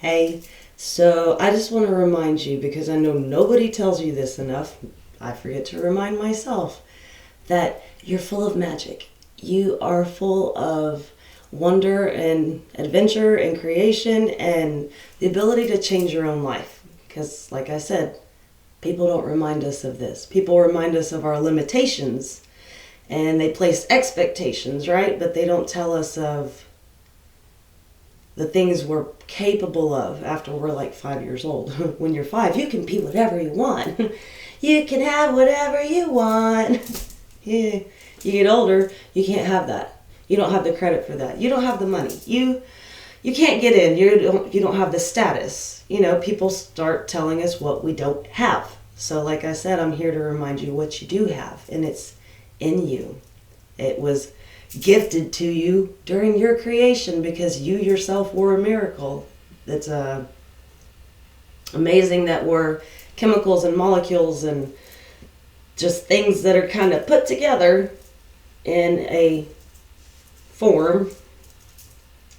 Hey, so I just want to remind you, because I know nobody tells you this enough, I forget to remind myself, that you're full of magic. You are full of wonder and adventure and creation and the ability to change your own life. Because, like I said, people don't remind us of this. People remind us of our limitations and they place expectations, right? But they don't tell us of the things we're capable of after we're like 5 years old. When you're 5, you can be whatever you want. You can have whatever you want. Yeah. You get older, you can't have that. You don't have the credit for that. You don't have the money. You can't get in. You don't have the status. People start telling us what we don't have. So like I said, I'm here to remind you what you do have, and it's in you. It was gifted to you during your creation because you yourself were a miracle. It's amazing that we're chemicals and molecules and just things that are kind of put together in a form,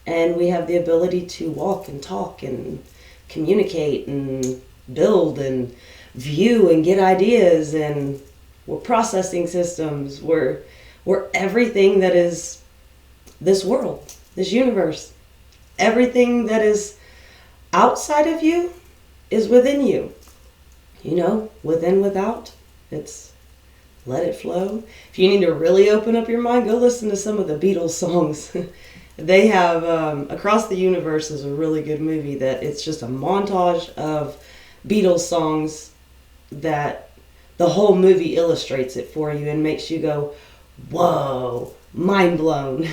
and we have the ability to walk and talk and communicate and build and view and get ideas, and we're processing systems. We're everything that is this world, this universe. Everything that is outside of you is within you. Within, without. It's let it flow. If you need to really open up your mind, go listen to some of the Beatles songs. They have Across the Universe is a really good movie that it's just a montage of Beatles songs that the whole movie illustrates it for you and makes you go, whoa, mind blown.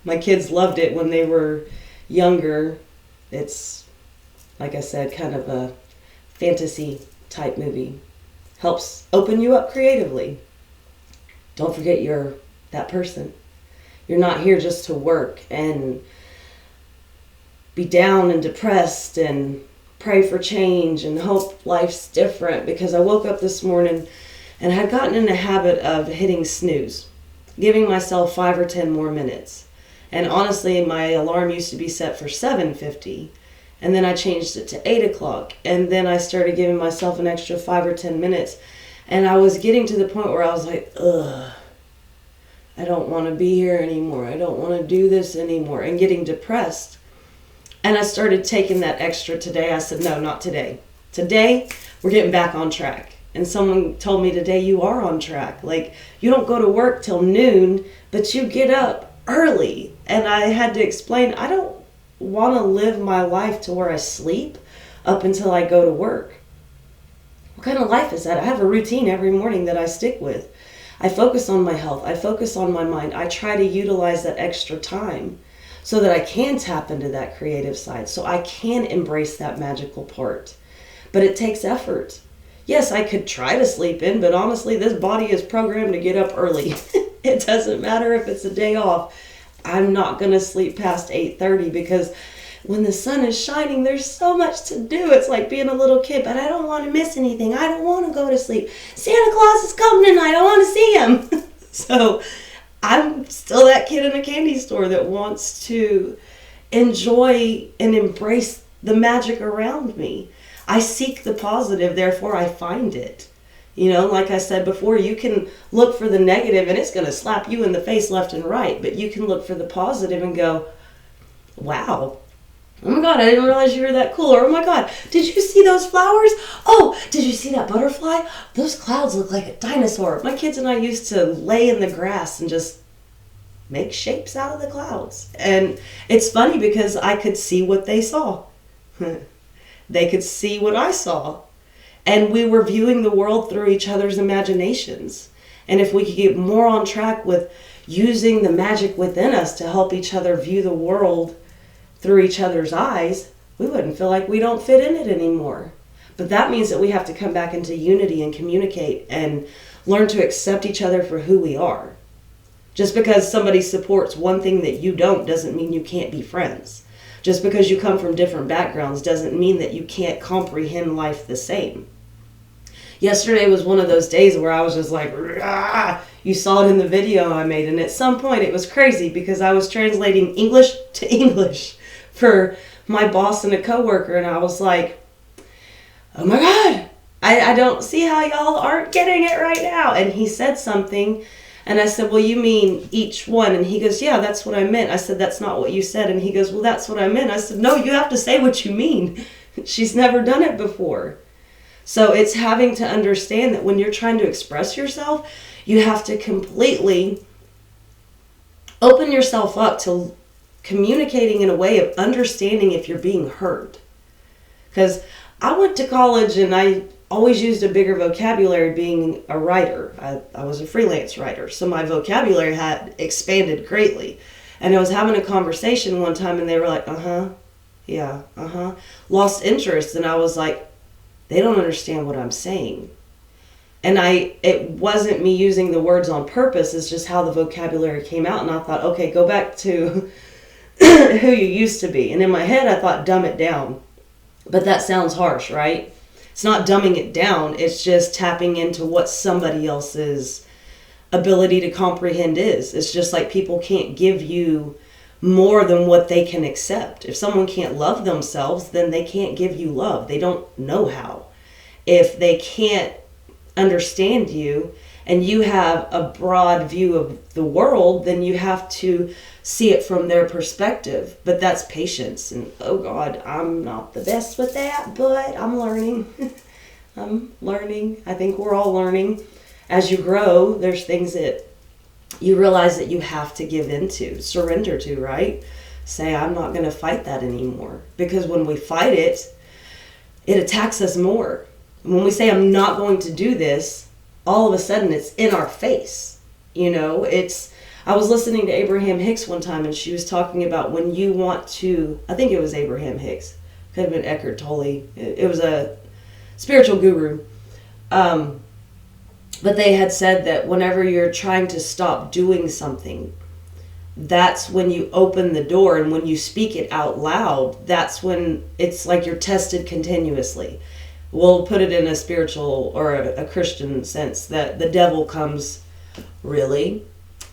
My kids loved it when they were younger. It's, like I said, kind of a fantasy type movie. Helps open you up creatively. Don't forget you're that person. You're not here just to work and be down and depressed and pray for change and hope life's different, because I woke up this morning and had gotten in the habit of hitting snooze, giving myself 5 or 10 more minutes. And honestly, my alarm used to be set for 7:50. And then I changed it to 8 o'clock. And then I started giving myself an extra 5 or 10 minutes. And I was getting to the point where I was like, ugh, I don't want to be here anymore. I don't want to do this anymore. And getting depressed. And I started taking that extra today. I said, no, not today. Today, we're getting back on track. And someone told me today, you are on track. Like, you don't go to work till noon, but you get up early. And I had to explain, I don't want to live my life to where I sleep up until I go to work. What kind of life is that? I have a routine every morning that I stick with. I focus on my health. I focus on my mind. I try to utilize that extra time so that I can tap into that creative side, so I can embrace that magical part. But it takes effort. Yes, I could try to sleep in, but honestly, this body is programmed to get up early. It doesn't matter if it's a day off. I'm not going to sleep past 8:30 because when the sun is shining, there's so much to do. It's like being a little kid, but I don't want to miss anything. I don't want to go to sleep. Santa Claus is coming tonight. I want to see him. So I'm still that kid in a candy store that wants to enjoy and embrace the magic around me. I seek the positive, therefore I find it. Like I said before, you can look for the negative and it's going to slap you in the face left and right. But you can look for the positive and go, wow, oh my God, I didn't realize you were that cool. Or, oh my God, did you see those flowers? Oh, did you see that butterfly? Those clouds look like a dinosaur. My kids and I used to lay in the grass and just make shapes out of the clouds. And it's funny because I could see what they saw. They could see what I saw. And we were viewing the world through each other's imaginations. And if we could get more on track with using the magic within us to help each other view the world through each other's eyes, we wouldn't feel like we don't fit in it anymore. But that means that we have to come back into unity and communicate and learn to accept each other for who we are. Just because somebody supports one thing that you don't doesn't mean you can't be friends. Just because you come from different backgrounds doesn't mean that you can't comprehend life the same. Yesterday was one of those days where I was just like, rah! You saw it in the video I made. And at some point it was crazy because I was translating English to English for my boss and a coworker, and I was like, oh my God, I don't see how y'all aren't getting it right now. And he said something, and I said, well, you mean each one? And he goes, yeah, that's what I meant. I said, that's not what you said. And he goes, well, that's what I meant. I said, no, you have to say what you mean. She's never done it before. So it's having to understand that when you're trying to express yourself, you have to completely open yourself up to communicating in a way of understanding if you're being heard. Because I went to college and I always used a bigger vocabulary being a writer. I was a freelance writer, so my vocabulary had expanded greatly. And I was having a conversation one time and they were like, yeah, lost interest. And I was like, they don't understand what I'm saying. And it wasn't me using the words on purpose, it's just how the vocabulary came out. And I thought, okay, go back to who you used to be. And in my head, I thought, dumb it down. But that sounds harsh, right? It's not dumbing it down. It's just tapping into what somebody else's ability to comprehend is. It's just like people can't give you more than what they can accept. If someone can't love themselves, then they can't give you love. They don't know how. If they can't understand you and you have a broad view of the world, then you have to see it from their perspective. But that's patience. And oh God, I'm not the best with that, but I'm learning. I'm learning. I think we're all learning. As you grow, there's things that you realize that you have to give into, surrender to, right? Say, I'm not going to fight that anymore. Because when we fight it, it attacks us more. When we say, I'm not going to do this, all of a sudden it's in our face. You know, I was listening to Abraham Hicks one time and she was talking about when you want to, I think it was Abraham Hicks, could have been Eckhart Tolle. It was a spiritual guru. But they had said that whenever you're trying to stop doing something, that's when you open the door, and when you speak it out loud, that's when it's like you're tested continuously. We'll put it in a spiritual or a Christian sense that the devil comes, really?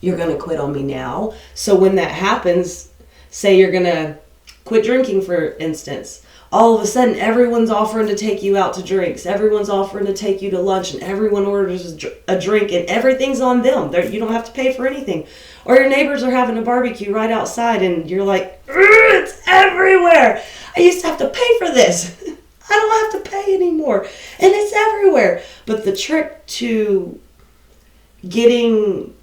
You're going to quit on me now? So when that happens, say you're going to quit drinking, for instance, all of a sudden everyone's offering to take you out to drinks. Everyone's offering to take you to lunch, and everyone orders a drink, and everything's on them. You don't have to pay for anything. Or your neighbors are having a barbecue right outside and you're like, it's everywhere. I used to have to pay for this. I don't have to pay anymore. And it's everywhere. But the trick to getting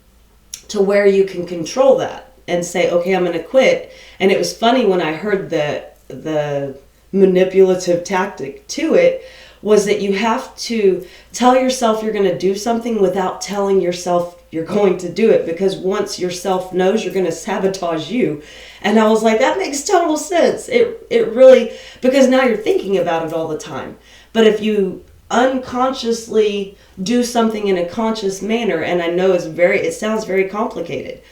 to where you can control that and say, okay, I'm going to quit. And it was funny when I heard the manipulative tactic to it was that you have to tell yourself you're going to do something without telling yourself you're going to do it, because once yourself knows, you're going to sabotage you. And I was like, that makes total sense. It really, because now you're thinking about it all the time. But if you unconsciously do something in a conscious manner, and I know it sounds very complicated,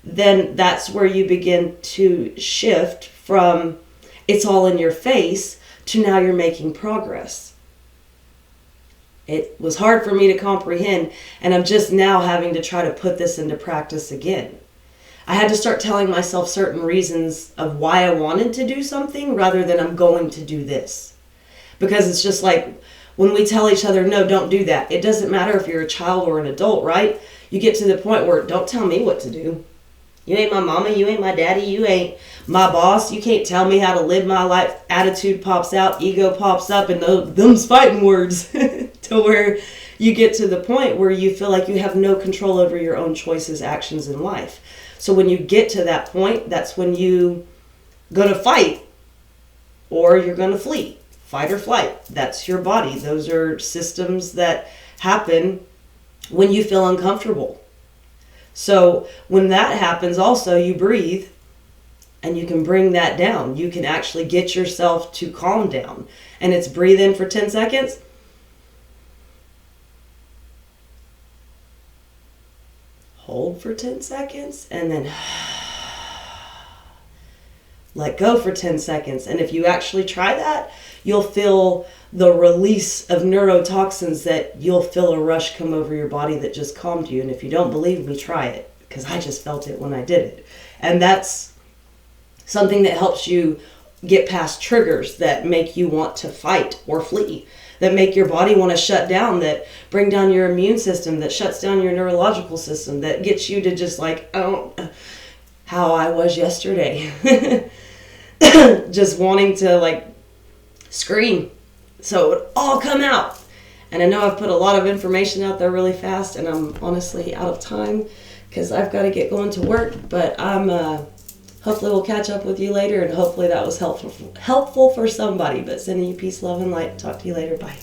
then that's where you begin to shift from it's all in your face to now you're making progress. It was hard for me to comprehend, and I'm just now having to try to put this into practice again. I had to start telling myself certain reasons of why I wanted to do something rather than I'm going to do this. Because it's just like when we tell each other, no, don't do that. It doesn't matter if you're a child or an adult, right? You get to the point where don't tell me what to do. You ain't my mama, you ain't my daddy, you ain't my boss. You can't tell me how to live my life. Attitude pops out, ego pops up, and them's fighting words to where you get to the point where you feel like you have no control over your own choices, actions in life. So when you get to that point, that's when you gonna fight or you're gonna flee. Fight or flight. That's your body. Those are systems that happen when you feel uncomfortable. So when that happens, also you breathe and you can bring that down. You can actually get yourself to calm down. And it's breathe in for 10 seconds. Hold for 10 seconds and then let go for 10 seconds. And if you actually try that, you'll feel the release of neurotoxins, that you'll feel a rush come over your body that just calmed you. And if you don't believe me, try it, because I just felt it when I did it. And that's something that helps you get past triggers that make you want to fight or flee, that make your body want to shut down, that bring down your immune system, that shuts down your neurological system, that gets you to just like, oh, how I was yesterday. Just wanting to like scream. So it would all come out. And I know I've put a lot of information out there really fast, and I'm honestly out of time because I've got to get going to work. But I'm hopefully we'll catch up with you later, and hopefully that was helpful for somebody. But sending you peace, love, and light. Talk to you later. Bye.